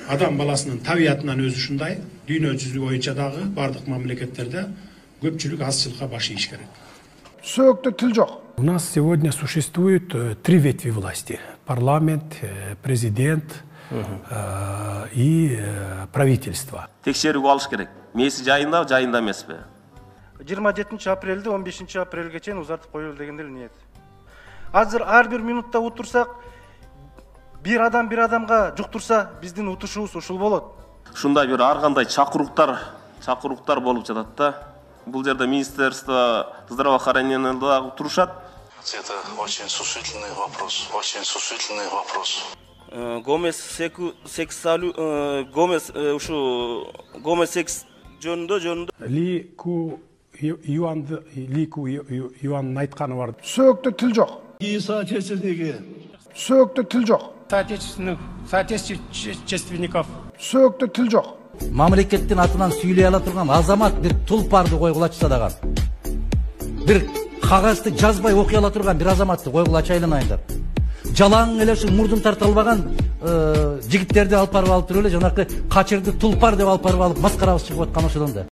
Adam balasının tabiatından özü ушундай, dünya жүзү боюнча дагы бардык мамлекеттерде көпчүлүк азчылыкка баш ийиш керек. Söğütte til жоқ. У нас сегодня существует три ветви власти: парламент, президент и правительство. Текшерүүгө алыш керек. Мээси жайында эмеспи? 27 апрелде 15 апрелге чейин узартып коелу деген эле ниет. Азыр ар бир минутта утурсак, bir адамга жуктурса, биздин утушубуз ушул болот. Ушундай бир ар кандай чакыруктар болуп жатат да. Бул жерде Министерство здравоохранения да турушат. Это очень существенный вопрос. Очень существенный вопрос. Гомосекс жөнүндө Ли Ку Юандын айтканы бар. Söğütte til жоқ. Söğütte til жоқ. Соотечественников. Söğütte til жоқ. Мамлекеттин атынан сүйлөй ала турган азамат бир тулпарды койгулачса дагы. Бир кагазды жазбай окуй ала турган бир азаматты койгулача айланайындар. Жалаң эле ушу мурдун тарта албаган жигиттерди алып барып туруп эле жанакы качырды тулпар деп алып барып алып маскарабыз чыгып аткан ошондо.